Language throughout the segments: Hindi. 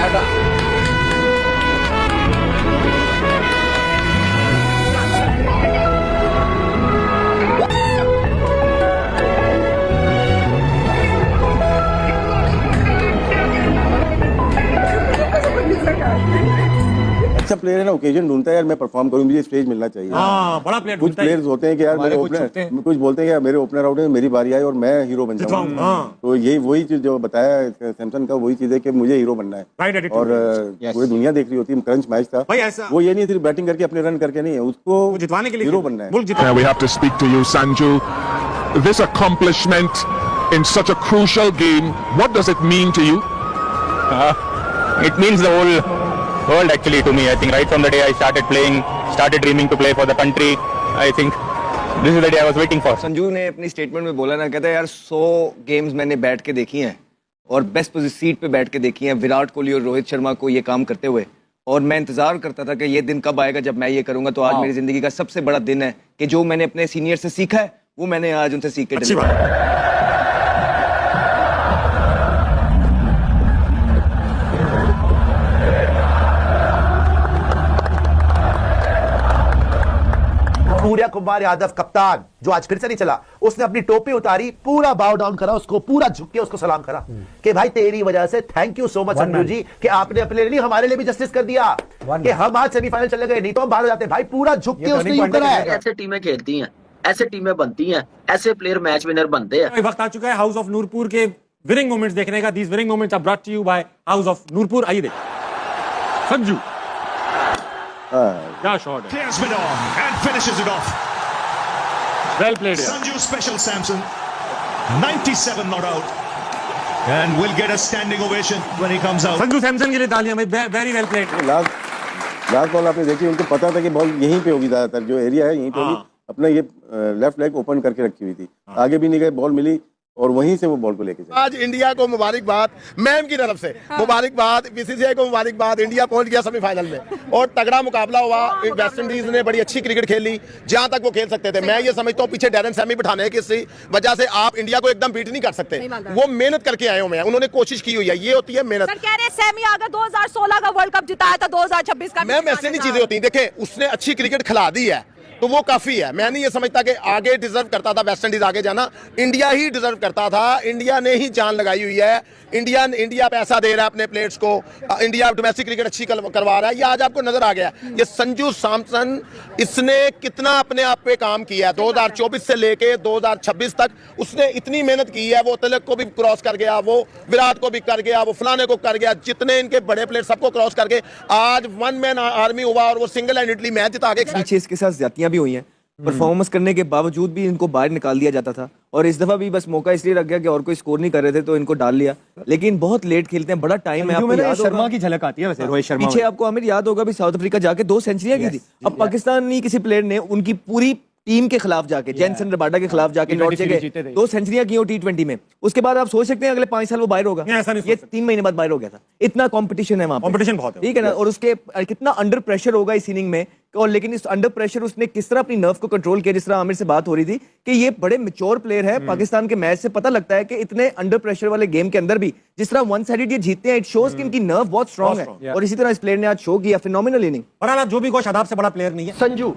टाटा। अच्छा प्लेयर है ना, ओकेजन ढूंढता है यार मैं परफॉर्म करूं, मुझे स्टेज मिलना चाहिए। हाँ, बड़ा प्लेयर कुछ प्लेयर्स होते हैं कि यार मेरे ओपनर, कुछ बोलते हैं कि मेरे ओपनर आउट है, मेरी बारी आई और मैं हीरो बन जाऊं। तो यही वही चीज जो बताया सैमसन का, वही चीज है कि मुझे हीरो बनना है। और पूरी दुनिया देख रही होती है, क्रंच मैच था वो, ये नहीं सिर्फ बैटिंग करके अपने रन करके नहीं है, उसको जितवाने के लिए हीरो बनना है। We have to speak to you, Sanju. This accomplishment in such a crucial game, what does it mean to you? It means the whole world actually to me. I think right from the day I started playing, started dreaming to play for the country, I think this is the day I was waiting for. Sanju ने अपनी स्टेटमेंट में बोला ना, कहता है यार 100 गेम्स मैंने बैठ के देखी हैं और बेस्ट सीट पे बैठ के देखी हैं विराट कोहली और रोहित शर्मा को ये काम करते हुए, और मैं इंतजार करता था कि ये दिन कब आएगा जब मैं ये करूंगा। तो आज मेरी जिंदगी का सबसे बड़ा दिन है कि जो मैंने अपने सीनियर से सीखा है वो मैंने आज उनसे सीख के सूर्य कुमार यादव कप्तान, जो आज फिर से नहीं चला, उसने अपनी टोपी उतारी, पूरा बाव डाउन करा, उसको पूरा झुक के उसको सलाम करा कि भाई तेरी वजह से thank you so much Sanju ji कि आपने अपने लिए नहीं हमारे लिए भी जस्टिस कर दिया कि हम आज सेमीफाइनल चले गए, नहीं तो हम बाहर हो जाते। भाई पूरा झुक के उसने यूं करा है। ऐसे टीमें खेलती हैं, ऐसे टीमें बनती हैं, ऐसे प्लेयर मैच विनर बनते हैं। वक्त आ चुका है हाउस ऑफ नूरपुर के विनिंग मोमेंट्स देखने का। These winning moments are brought to you by House of Noorpur. आइए देख संजू, क्या शॉट है, clears mid on and finishes it off. Well played. Sanju Special Samson, 97 not out, and will get a standing ovation when he comes out. Sanju Samson के लिए तालियां भाई, very well played. Last ball आपने देखी, उनको पता था कि बॉल यहीं पे होगी, ज्यादातर जो एरिया है यहीं पे होगी, अपना ये लेफ्ट लेग ओपन करके रखी हुई थी, आगे भी नहीं गए, बॉल मिली और वहीं से वो बॉल को लेके आज इंडिया को मुबारकबाद मैम की तरफ से, मुबारकबाद बीसीसीआई को मुबारकबाद, इंडिया पहुंच गया सेमीफाइनल में और तगड़ा मुकाबला हुआ। वेस्ट इंडीज ने बड़ी अच्छी क्रिकेट खेली जहां तक वो खेल सकते थे। मैं ये समझता हूँ पीछे डैरेन सैमी बिठाने की वजह से आप इंडिया को एकदम बीट नहीं कर सकते। वो मेहनत करके आए हुए हैं, उन्होंने कोशिश की हुई है, ये होती है मेहनत। सर कह रहे सैमी अगर 2016 का वर्ल्ड कप जिताया था 2026 का मैम ऐसे नहीं चीजें होती हैं। देखे उसने अच्छी क्रिकेट खिला दी है तो वो काफी है। मैं नहीं ये समझता कि आगे डिजर्व करता था वेस्ट इंडीज आगे जाना, इंडिया ही डिजर्व करता था। इंडिया ने ही जान लगाई हुई है, इंडिया पैसा दे रहा है अपने प्लेयर्स को, इंडिया डोमेस्टिक क्रिकेट अच्छी करवा रहा है, ये आज आपको नजर आ गया। ये संजू सैमसन, इसने कितना अपने आप पे काम किया है 2024 से लेके 2026 तक, उसने इतनी मेहनत की है। वो तिलक को भी क्रॉस कर गया, वो विराट को भी कर गया, वो फलाने को कर गया, जितने इनके बड़े प्लेयर सबको क्रॉस करके आज वन मैन आर्मी हुआ और वो सिंगल हैंडेडली मैच जिता के। पीछे इसके साथ ज्यादतियां भी हुई हैं, परफॉर्मेंस करने के बावजूद भी इनको बाहर निकाल दिया जाता था, और इस दफा भी बस मौका इसलिए लग गया कि और कोई स्कोर नहीं कर रहे थे तो इनको डाल लिया। लेकिन बहुत लेट खेलते हैं, बड़ा टाइम है। आपको याद शर्मा की झलक आती है वैसे, रोहित शर्मा पीछे आपको आमिर याद होगा भी साउथ अफ्रीका जाके 2 सेंचुरियां की थी। अब पाकिस्तानी किसी प्लेयर ने उनकी पूरी टीम के खिलाफ जाके, जेनसन रबाडा के खिलाफ जाके लौट के 2 सेंचुरियां की हो T20 में, उसके बाद आप सोच सकते हैं अगले 5 साल वो बाहर होगा। ये 3 महीने बाद बाहर हो गया था। इतना कंपटीशन है वहां पे, कंपटीशन बहुत है, ठीक है ना। और उसके कितना अंडर प्रेशर होगा इस इनिंग में, और लेकिन इस अंडर प्रेशर उसने किस तरह अपनी नर्व को कंट्रोल किया। जिस तरह आमिर से बात हो रही थी कि ये बड़े मैच्योर प्लेयर है, पाकिस्तान के मैच से पता लगता है कि इतने अंडर प्रेशर वाले गेम के अंदर भी जिस तरह वन साइडेड ये जीतते हैं, इट शोज कि इनकी नर्व बहुत स्ट्रांग है। और इसी तरह इस प्लेयर ने आज शो किया, फिनोमिनल इनिंग। और जो भी कोई शादाब से बड़ा प्लेयर नहीं है संजू,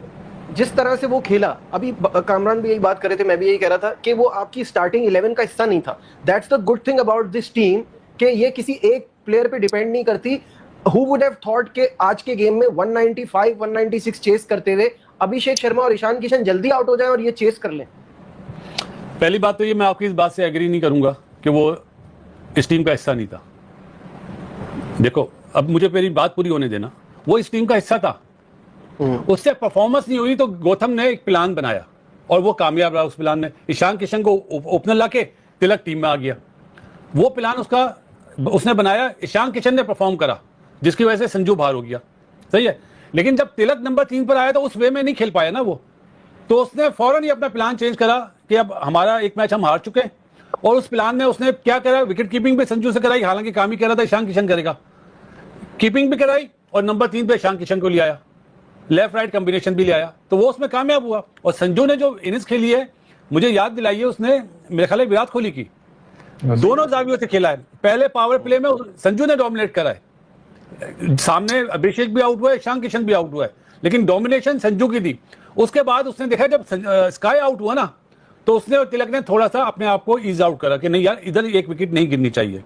जिस तरह से वो खेला, अभी कामरान भी यही बात कर रहे थे, मैं भी यही कह रहा था कि वो आपकी स्टार्टिंग 11 का हिस्सा नहीं था। That's the good thing about this team कि ये किसी एक प्लेयर पे डिपेंड नहीं करती। हु वुड हैव थॉट कि आज के गेम में 195 196 चेस करते हुए अभिषेक शर्मा और ईशान किशन जल्दी आउट हो जाए और ये चेस कर लें। पहली बात तो ये, मैं आपकी इस बात से एग्री नहीं करूंगा कि वो इस टीम का हिस्सा नहीं था। देखो अब मुझे मेरी बात पूरी होने देना, वो इस टीम का हिस्सा था, उससे परफॉर्मेंस नहीं हुई तो गौतम ने एक प्लान बनाया और वो कामयाब रहा। उस प्लान में ईशान किशन को ओपनर लाके तिलक टीम में आ गया। वो प्लान उसका उसने बनाया, ईशान किशन ने परफॉर्म करा, जिसकी वजह से संजू बाहर हो गया। सही है, लेकिन जब तिलक नंबर 3 पर आया तो उस वे में नहीं खेल पाया ना वो, तो उसने फौरन ही अपना प्लान चेंज करा कि अब हमारा एक मैच हम हार चुके हैं। और उस प्लान में उसने क्या करा, विकेट कीपिंग भी संजू से कराई, हालांकि काम ही कह रहा था ईशान किशन करेगा, कीपिंग भी कराई और नंबर 3 पे ईशान किशन को ले आया, लेफ्ट राइट कॉम्बिनेशन भी ले आया, तो वो उसमें कामयाब हुआ। और संजू ने जो इनिंग्स खेली है, मुझे याद दिलाई है उसने मेरे ख्याल विराट कोहली की, दोनों जावियों से खेला है। पहले पावर प्ले में संजू ने डोमिनेट करा है, सामने अभिषेक भी आउट हुआ है, ईशान किशन भी आउट हुआ है, लेकिन डोमिनेशन संजू की थी। उसके बाद उसने देखा जब स्काई आउट हुआ ना, तो उसने तिलक ने थोड़ा सा अपने आप को ईज आउट करा कि नहीं यार इधर एक विकेट नहीं गिरनी चाहिए।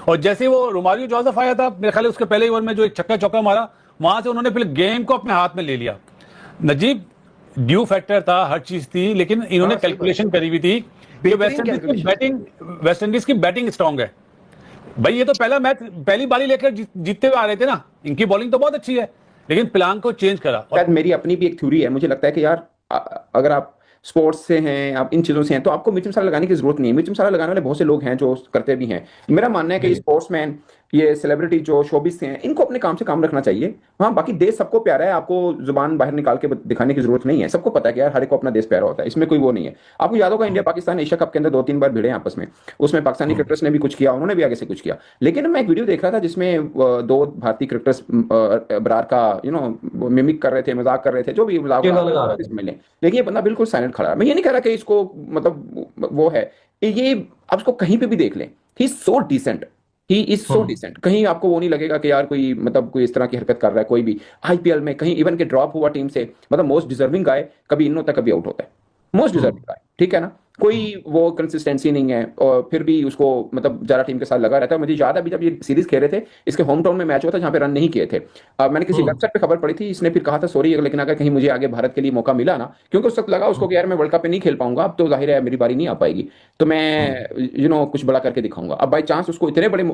और जैसे वो रोमारियो जोसेफ आया था, मेरे ख्याल उसके पहले ओवर में जो एक छक्का चौका मारा, वहां से उन्होंने फिर गेम को अपने हाथ में ले लिया। नजीब ड्यू फैक्टर था, हर चीज थी, लेकिन इन्होंने कैलकुलेशन करी हुई थी कि वेस्ट इंडीज की बैटिंग स्ट्रांग है। भाई ये तो पहला मैच पहली बारी लेकर जीतते हुए आ रहे थे ना, इनकी बॉलिंग तो बहुत अच्छी है, लेकिन प्लान को चेंज करा। शायद मेरी अपनी भी एक थ्योरी है, मुझे लगता है कि यार अगर आप स्पोर्ट्स से हैं, आप इन चीज़ों से हैं, तो आपको मिर्च मसाला लगाने की जरूरत नहीं है। मिर्च मसाला लगाने वाले बहुत से लोग हैं जो करते भी हैं। मेरा मानना है कि स्पोर्ट्समैन, ये सेलिब्रिटी जो शोबिस से हैं, इनको अपने काम से काम रखना चाहिए। हाँ, बाकी देश सबको प्यारा है, आपको जुबान बाहर निकाल के दिखाने की जरूरत नहीं है। सबको पता है कि यार हर एक को अपना देश प्यारा होता है, इसमें कोई वो नहीं है। आपको याद होगा इंडिया पाकिस्तान एशिया कप के अंदर 2-3 बार भिड़े आपस में, उसमें पाकिस्तानी क्रिकेटर्स ने भी कुछ किया, उन्होंने भी आगे से कुछ किया। लेकिन मैं एक वीडियो देख रहा था जिसमें 2 भारतीय क्रिकेटर्स बरार का मिमिक कर रहे थे, मजाक कर रहे थे, जो भी मजाक मिले, लेकिन ये बंदा बिल्कुल साइलेंट खड़ा है। मैं ये नहीं कह रहा कि इसको मतलब वो है, ये आप उसको कहीं पे भी देख लें, he is so decent, he is so decent. कहीं आपको वो नहीं लगेगा कि यार कोई मतलब कोई इस तरह की हरकत कर रहा है। कोई भी आईपीएल में कहीं इवन के ड्रॉप हुआ टीम से, मतलब मोस्ट डिजर्विंग गाय कभी इन होता है, कभी आउट होता है, मोस्ट डिजर्विंग गाय, ठीक है ना, कोई वो कंसिस्टेंसी नहीं है, और फिर भी उसको मतलब ज्यादा टीम के साथ लगा रहता है। मुझे याद है अभी जब ये सीरीज खेल रहे थे, इसके होम टाउन में मैच हुआ था जहां पे रन नहीं किए थे। मैंने किसी वेबसाइट पे खबर पड़ी थी, इसने फिर कहा था सॉरी, लेकिन अगर कहीं मुझे आगे भारत के लिए मौका मिला ना, क्योंकि उस वक्त लगा उसको कि यार मैं वर्ल्ड कप पे नहीं खेल पाऊंगा, अब तो जाहिर है मेरी बारी नहीं आ पाएगी, तो मैं कुछ बड़ा करके दिखाऊंगा। अब बाई चांस उसको इतने बड़े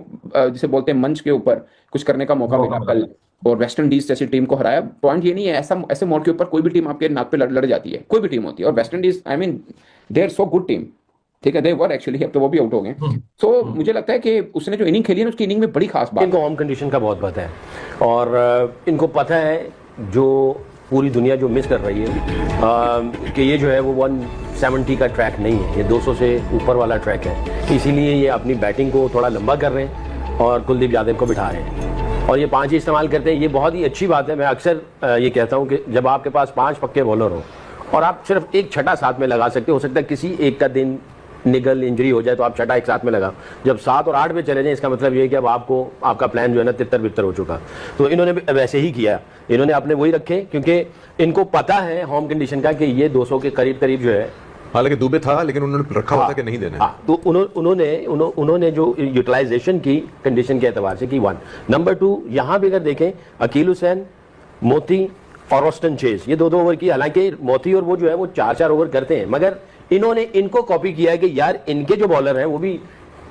जिसे बोलते हैं मंच के ऊपर कुछ करने का मौका मिला कल, और वेस्ट इंडीज जैसी टीम को हराया। पॉइंट ये नहीं है, ऐसे मोड़ के ऊपर कोई भी टीम आपके नाक पे लड़ जाती है, कोई भी टीम होती है, और West Indies I mean they are so good team, ठीक है, दे वर एक्चुअली, अब तो वो भी आउट हो गए। सो मुझे लगता है कि उसने जो इनिंग खेली है उसकी इनिंग में बड़ी खास बात, इनको होम कंडीशन का बहुत पता है, और इनको पता है जो पूरी दुनिया जो मिस कर रही है कि ये जो है वो 170 का ट्रैक नहीं है, ये 200 से ऊपर वाला ट्रैक है। इसीलिए ये अपनी बैटिंग को थोड़ा लंबा कर रहे हैं और कुलदीप यादव को बिठा रहे हैं, और ये 5 ही इस्तेमाल करते हैं। ये बहुत ही अच्छी बात है। मैं अक्सर ये कहता हूँ कि जब आपके पास 5 पक्के बॉलर हो और आप सिर्फ एक छठा साथ में लगा सकते हो सकता है किसी एक का दिन निगल इंजरी हो जाए तो आप छठा एक साथ में लगा, जब 7 और 8 पे चले जाएं, इसका मतलब ये है कि अब आपको आपका प्लान जो है ना तितर बितर हो चुका। तो इन्होंने वैसे ही किया, इन्होंने अपने वही रखे, क्योंकि इनको पता है होम कंडीशन का कि ये 200 के करीब करीब जो है, हालांकि दुबे था लेकिन उन्होंने रखा हुआ था कि नहीं देना। तो उन्होंने जो यूटिलाइजेशन की कंडीशन के एतबार से की 1। नंबर 2, यहाँ भी अगर देखें अकील हुसैन, मोती और ऑस्टन चेज, ये 2-2 ओवर की, हालांकि मोती और वो जो है वो 4-4 ओवर करते हैं, मगर इन्होंने इनको कॉपी किया है कि यार इनके जो बॉलर हैं वो भी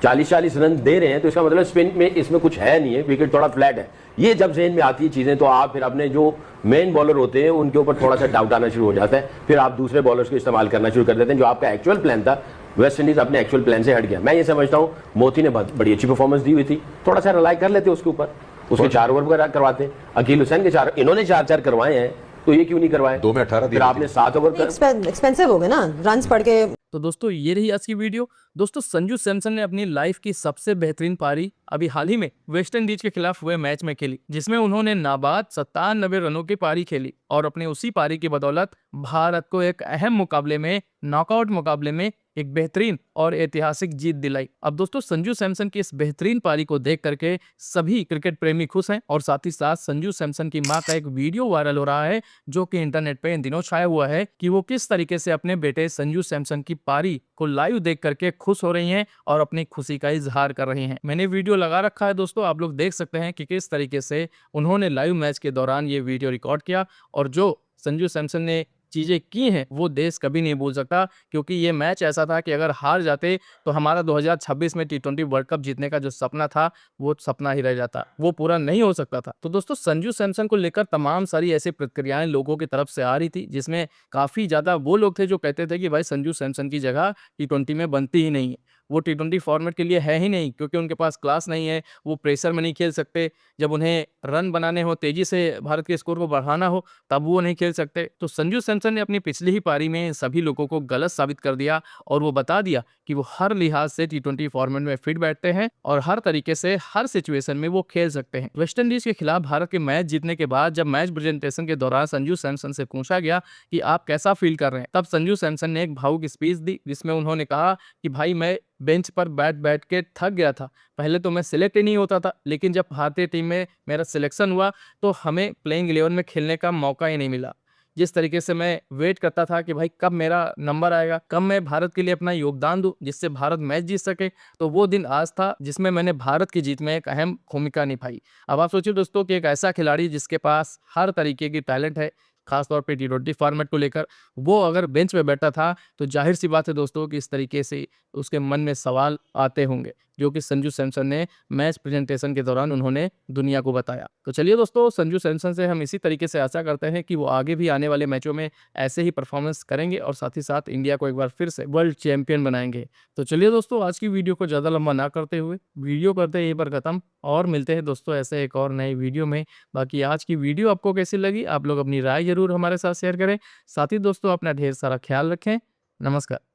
40-40 रन दे रहे हैं, तो इसका मतलब स्पिन में इसमें कुछ है नहीं है, विकेट थोड़ा फ्लैट है। ये जब ज़हन में आती है चीज़ें, तो आप फिर अपने जो मेन बॉलर होते हैं उनके ऊपर थोड़ा सा डाउट आना शुरू हो जाता है, फिर आप दूसरे बॉलर्स को इस्तेमाल करना शुरू कर देते हैं। जो आपका एक्चुअल प्लान था, वेस्ट इंडीज अपने एक्चुअल प्लान से हट गया। मैं ये समझता हूँ मोती ने बड़ी अच्छी परफॉर्मेंस दी हुई थी, थोड़ा सा रिलाई कर लेते उसके ऊपर, उसके 4 ओवर वगैरह करवाते। अकील हुसैन के 4, इन्होंने 4-4 करवाए हैं, तो ये क्यों नहीं करवाए? 2 में 18 फिर आपने 7 ओवर एक्सपेंसिव हो गए ना रन्स पड़ के। तो दोस्तों ये रही आज की वीडियो। दोस्तों संजू सैमसन ने अपनी लाइफ की सबसे बेहतरीन पारी अभी हाल ही में वेस्ट इंडीज के खिलाफ हुए मैच में खेली, जिसमें उन्होंने नाबाद 97 रनों की पारी खेली और अपने उसी पारी की बदौलत भारत को एक अहम मुकाबले में, नॉकआउट मुकाबले में एक बेहतरीन और ऐतिहासिक जीत दिलाई। अब दोस्तों संजू सैमसन की इस बेहतरीन पारी को देख करके सभी क्रिकेट प्रेमी खुश हैं, और साथ ही साथ संजू सैमसन की मां का एक वीडियो वायरल हो रहा है जो कि इंटरनेट पे इन दिनों छाया हुआ है कि वो किस तरीके से अपने बेटे संजू सैमसन की पारी को लाइव देख करके खुश हो रही हैं और अपनी खुशी का इजहार कर रही हैं। मैंने वीडियो लगा रखा है दोस्तों, आप लोग देख सकते हैं कि किस तरीके से उन्होंने लाइव मैच के दौरान ये वीडियो रिकॉर्ड किया, और जो संजू सैमसन ने चीज़ें की हैं वो देश कभी नहीं भूल सकता, क्योंकि ये मैच ऐसा था कि अगर हार जाते तो हमारा 2026 में T20 वर्ल्ड कप जीतने का जो सपना था वो सपना ही रह जाता, वो पूरा नहीं हो सकता था। तो दोस्तों संजू सैमसन को लेकर तमाम सारी ऐसी प्रतिक्रियाएं लोगों की तरफ से आ रही थी, जिसमें काफ़ी ज़्यादा वो लोग थे जो कहते थे कि भाई संजू सैमसन की जगह T20 में बनती ही नहीं है, वो T20 फॉर्मेट के लिए है ही नहीं, क्योंकि उनके पास क्लास नहीं है, वो प्रेशर में नहीं खेल सकते, जब उन्हें रन बनाने हो, तेजी से भारत के स्कोर को बढ़ाना हो, तब वो नहीं खेल सकते। तो संजू सैमसन ने अपनी पिछली ही पारी में सभी लोगों को गलत साबित कर दिया, और वो बता दिया कि वो हर लिहाज से T20 फॉर्मेट में फिट बैठते हैं और हर तरीके से हर सिचुएशन में वो खेल सकते हैं। वेस्ट इंडीज के खिलाफ भारत के मैच जीतने के बाद जब मैच प्रेजेंटेशन के दौरान संजू सैमसन से पूछा गया कि आप कैसा फील कर रहे हैं, तब संजू सैमसन ने एक भावुक स्पीच दी, जिसमें उन्होंने कहा कि भाई मैं बेंच पर बैठ बैठ के थक गया था। पहले तो मैं सिलेक्ट ही नहीं होता था, लेकिन जब भारतीय टीम में मेरा सिलेक्शन हुआ तो हमें प्लेइंग 11 में खेलने का मौका ही नहीं मिला। जिस तरीके से मैं वेट करता था कि भाई कब मेरा नंबर आएगा, कब मैं भारत के लिए अपना योगदान दूं जिससे भारत मैच जीत सके, तो वो दिन आज था जिसमें मैंने भारत की जीत में एक अहम भूमिका निभाई। अब आप सोचिए दोस्तों कि एक ऐसा खिलाड़ी जिसके पास हर तरीके की टैलेंट है, खासतौर पे टी20 फॉर्मेट को लेकर, वो अगर बेंच पे बैठा था तो जाहिर सी बात है दोस्तों कि इस तरीके से उसके मन में सवाल आते होंगे, जो कि संजू सैमसन ने मैच प्रेजेंटेशन के दौरान उन्होंने दुनिया को बताया। तो चलिए दोस्तों, संजू सैमसन से हम इसी तरीके से आशा करते हैं कि वो आगे भी आने वाले मैचों में ऐसे ही परफॉर्मेंस करेंगे और साथ ही साथ इंडिया को एक बार फिर से वर्ल्ड चैंपियन बनाएंगे। तो चलिए दोस्तों, आज की वीडियो को ज़्यादा लंबा ना करते हुए वीडियो करते यहीं पर ख़त्म, और मिलते हैं दोस्तों ऐसे एक और नई वीडियो में। बाकी आज की वीडियो आपको कैसी लगी, आप लोग अपनी राय जरूर हमारे साथ शेयर करें। साथ ही दोस्तों अपना ढेर सारा ख्याल रखें। नमस्कार।